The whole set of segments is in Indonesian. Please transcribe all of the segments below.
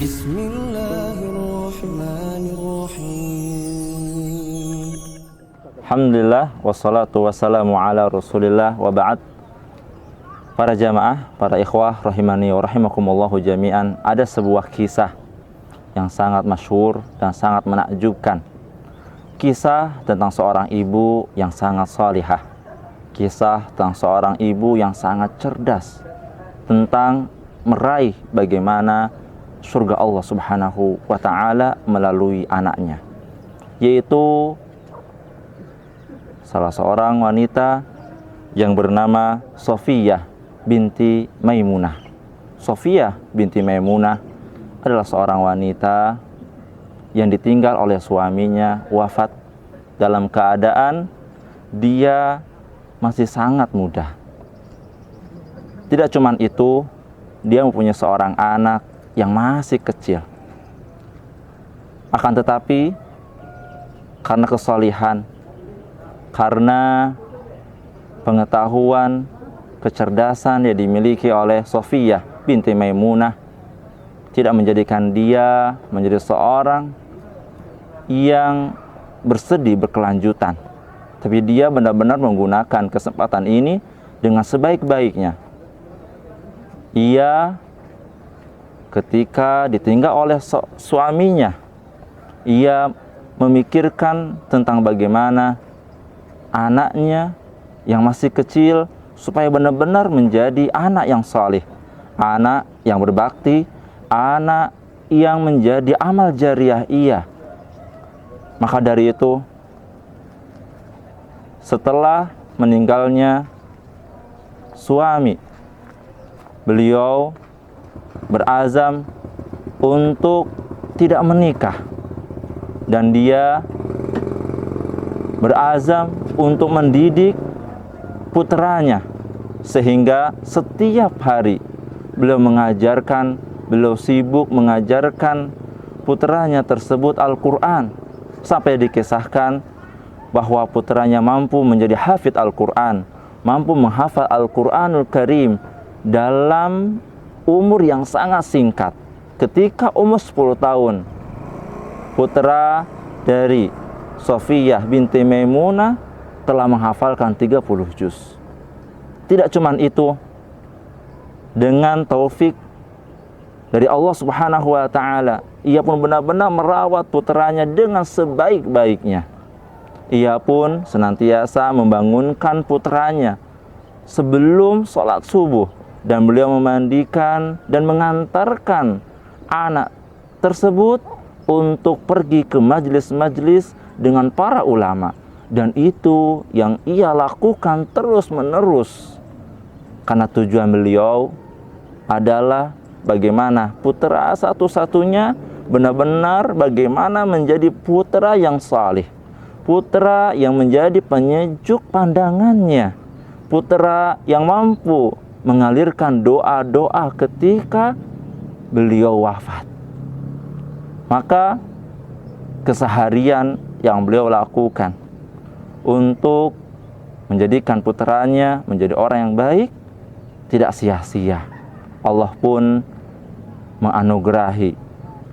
Bismillahirrahmanirrahim. Alhamdulillah, wassalatu wassalamu ala rasulillah wa ba'd. Para jamaah, para ikhwah rahimani wa rahimakumullahu jami'an, ada sebuah kisah yang sangat masyhur dan sangat menakjubkan. Kisah tentang seorang ibu yang sangat salihah. Kisah tentang seorang ibu yang sangat cerdas tentang meraih bagaimana surga Allah Subhanahu wa ta'ala melalui anaknya, yaitu salah seorang wanita yang bernama Sofiyah binti Maimunah. Sofiyah binti Maimunah adalah seorang wanita yang ditinggal oleh suaminya wafat dalam keadaan dia masih sangat muda. Tidak cuma itu, dia mempunyai seorang anak yang masih kecil. Akan tetapi karena kesalihan, karena pengetahuan, kecerdasan yang dimiliki oleh Sofiyah binti Maimunah, tidak menjadikan dia menjadi seorang yang bersedih berkelanjutan. Tapi dia benar-benar menggunakan kesempatan ini dengan sebaik-baiknya. Ia ketika ditinggal oleh suaminya, ia memikirkan tentang bagaimana anaknya yang masih kecil supaya benar-benar menjadi anak yang saleh, anak yang berbakti, anak yang menjadi amal jariah ia. Maka dari itu, setelah meninggalnya suami, beliau berazam untuk tidak menikah, dan dia berazam untuk mendidik putranya, sehingga setiap hari beliau sibuk mengajarkan putranya tersebut Al-Quran, sampai dikisahkan bahwa putranya mampu menjadi hafidh Al-Quran, mampu menghafal Al-Quranul Karim dalam umur yang sangat singkat. Ketika umur 10 tahun, putra dari Sofiyah binti Maimunah telah menghafalkan 30 juz. Tidak cuma itu, dengan taufik dari Allah Subhanahu wa ta'ala, ia pun benar-benar merawat putranya dengan sebaik-baiknya. Ia pun senantiasa membangunkan putranya sebelum sholat subuh, dan beliau memandikan dan mengantarkan anak tersebut untuk pergi ke majlis-majlis dengan para ulama. Dan itu yang ia lakukan terus-menerus, karena tujuan beliau adalah bagaimana putra satu-satunya benar-benar bagaimana menjadi putra yang salih, putra yang menjadi penyejuk pandangannya, putra yang mampu mengalirkan doa-doa ketika beliau wafat. Maka keseharian yang beliau lakukan untuk menjadikan putranya menjadi orang yang baik tidak sia-sia. Allah pun menganugerahi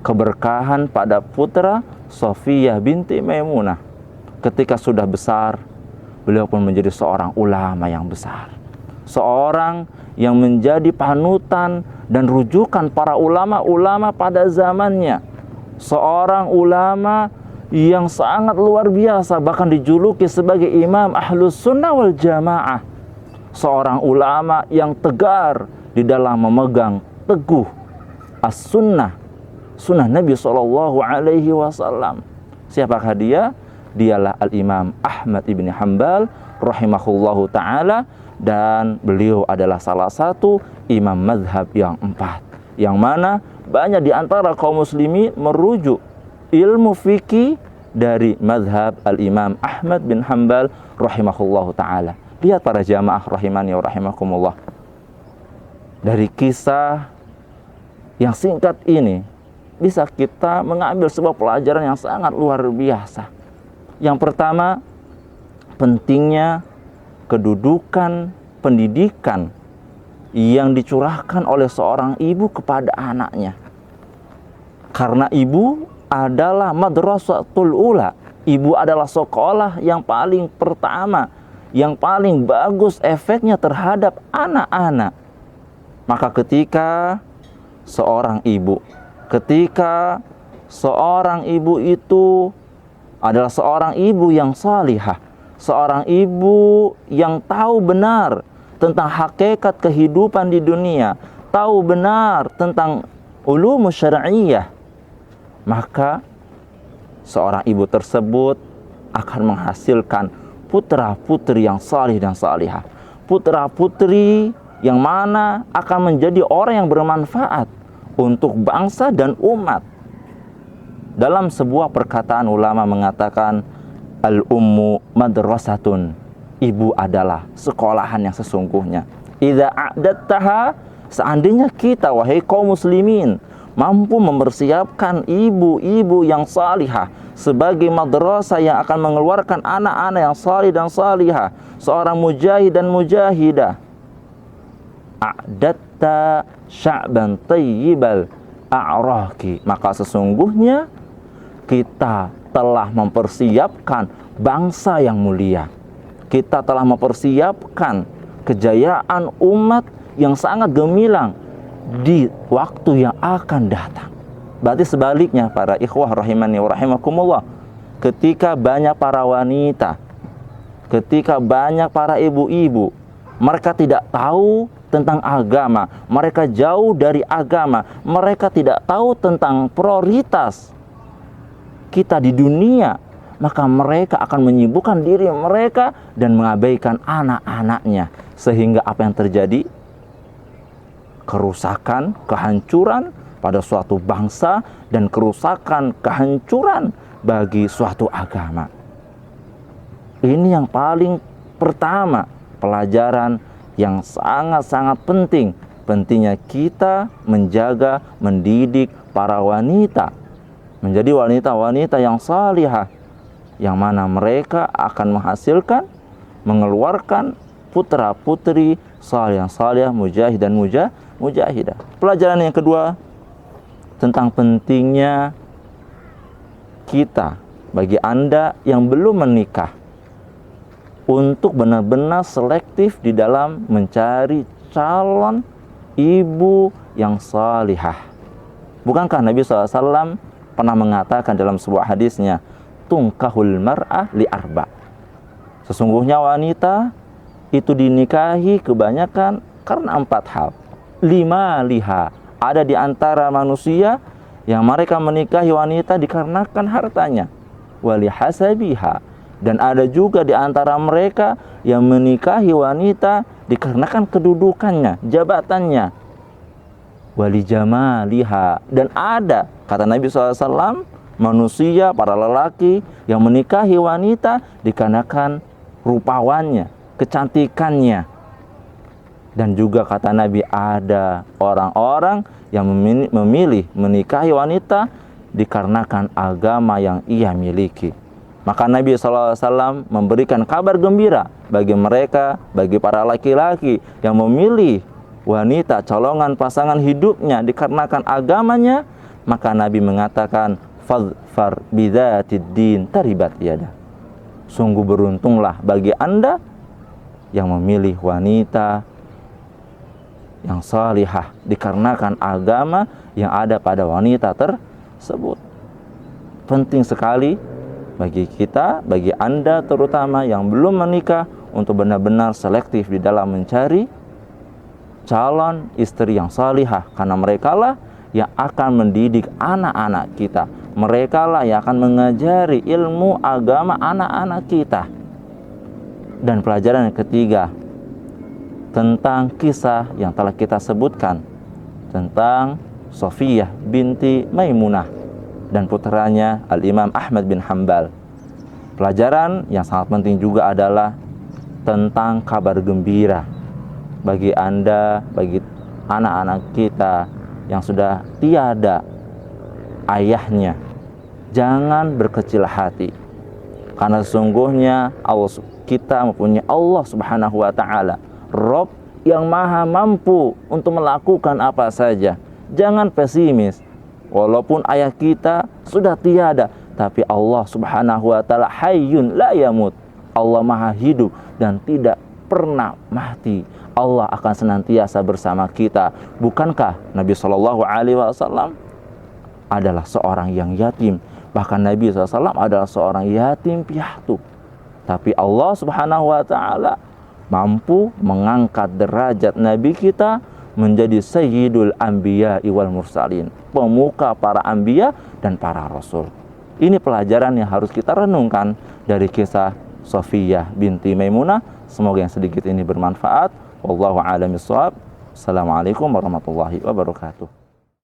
keberkahan pada putra Sofiyah binti Maimunah. Ketika sudah besar, beliau pun menjadi seorang ulama yang besar, seorang yang menjadi panutan dan rujukan para ulama-ulama pada zamannya, seorang ulama yang sangat luar biasa, bahkan dijuluki sebagai Imam Ahlus Sunnah wal Jamaah, seorang ulama yang tegar di dalam memegang teguh as-sunnah, sunnah Nabi SAW. Siapakah dia? Dialah Al-Imam Ahmad ibn Hanbal rahimahullahu ta'ala, dan beliau adalah salah satu imam mazhab yang 4, yang mana banyak di antara kaum muslimin merujuk ilmu fikih dari mazhab Al-Imam Ahmad bin Hanbal rahimahullahu ta'ala. Lihat para jamaah rahimani wa rahimakumullah, dari kisah yang singkat ini bisa kita mengambil sebuah pelajaran yang sangat luar biasa. Yang pertama, pentingnya kedudukan pendidikan yang dicurahkan oleh seorang ibu kepada anaknya. Karena ibu adalah madrasatul ula. Ibu adalah sekolah yang paling pertama, yang paling bagus efeknya terhadap anak-anak. Maka ketika seorang ibu itu adalah seorang ibu yang salihah, seorang ibu yang tahu benar tentang hakikat kehidupan di dunia, tahu benar tentang ulum syar'iyyah, maka seorang ibu tersebut akan menghasilkan putra-putri yang salih dan salihah, putra-putri yang mana akan menjadi orang yang bermanfaat untuk bangsa dan umat. Dalam sebuah perkataan ulama mengatakan, al-ummu madrasatun, ibu adalah sekolahan yang sesungguhnya. Idza a'dattaha, seandainya kita wahai kaum muslimin mampu mempersiapkan ibu-ibu yang salihah sebagai madrasah yang akan mengeluarkan anak-anak yang salih dan salihah, seorang mujahid dan mujahidah, a'datta sya'ban tayyibal a'raqi, maka sesungguhnya kita telah mempersiapkan bangsa yang mulia. Kita telah mempersiapkan kejayaan umat yang sangat gemilang di waktu yang akan datang. Berarti sebaliknya para ikhwah rahimani wa rahimakumullah, ketika banyak para wanita, ketika banyak para ibu-ibu, mereka tidak tahu tentang agama, mereka jauh dari agama, mereka tidak tahu tentang prioritas kita di dunia, maka mereka akan menyibukkan diri mereka dan mengabaikan anak-anaknya, sehingga apa yang terjadi? Kerusakan, kehancuran pada suatu bangsa dan kerusakan, kehancuran bagi suatu agama. Ini yang paling pertama, pelajaran yang sangat-sangat penting. Pentingnya kita menjaga, mendidik para wanita menjadi wanita-wanita yang salihah, yang mana mereka akan menghasilkan, mengeluarkan putra-putri salih yang salihah, mujahid dan mujahidah. Pelajaran yang kedua tentang pentingnya kita, bagi Anda yang belum menikah, untuk benar-benar selektif di dalam mencari calon ibu yang salihah. Bukankah Nabi SAW pernah mengatakan dalam sebuah hadisnya, tungkahul mar'ah li arba, sesungguhnya wanita itu dinikahi kebanyakan karena 4 hal. 5 liha, ada di antara manusia yang mereka menikahi wanita dikarenakan hartanya, wali hasabiha, dan ada juga di antara mereka yang menikahi wanita dikarenakan kedudukannya, jabatannya, wali jamaliha, dan ada, kata Nabi SAW, manusia, para lelaki yang menikahi wanita dikarenakan rupawannya, kecantikannya. Dan juga kata Nabi, ada orang-orang yang memilih menikahi wanita dikarenakan agama yang ia miliki. Maka Nabi SAW memberikan kabar gembira bagi mereka, bagi para laki-laki yang memilih wanita colongan pasangan hidupnya dikarenakan agamanya. Maka Nabi mengatakan, fadfar bidzatid din taribat yada, sungguh beruntunglah bagi Anda yang memilih wanita yang salihah dikarenakan agama yang ada pada wanita tersebut. Penting sekali bagi kita, bagi Anda terutama yang belum menikah, untuk benar-benar selektif di dalam mencari calon istri yang salihah, karena merekalah yang akan mendidik anak-anak kita, merekalah yang akan mengajari ilmu agama anak-anak kita. Dan pelajaran yang ketiga tentang kisah yang telah kita sebutkan tentang Sofiyah binti Maimunah dan putranya Al-Imam Ahmad bin Hanbal. Pelajaran yang sangat penting juga adalah tentang kabar gembira bagi Anda, bagi anak-anak kita yang sudah tiada ayahnya. Jangan berkecil hati, karena sesungguhnya kita mempunyai Allah Subhanahu wa Ta'ala, Rob yang maha mampu untuk melakukan apa saja. Jangan pesimis, Walaupun ayah kita sudah tiada, tapi Allah Subhanahu wa taala hayyun la yamut. Allah Maha hidup dan tidak pernah mati. Allah akan senantiasa bersama kita. Bukankah Nabi Shallallahu alaihi wasallam adalah seorang yang yatim? Bahkan Nabi SAW adalah seorang yatim piatu. Tapi Allah Subhanahu wa taala mampu mengangkat derajat Nabi kita menjadi Sayyidul Anbiya wal Mursalin, pemuka para anbiya dan para rasul. Ini pelajaran yang harus kita renungkan dari kisah Sofiyah binti Maimunah. Semoga yang sedikit ini bermanfaat. Wallahu a'lam bishawab. Assalamualaikum warahmatullahi wabarakatuh.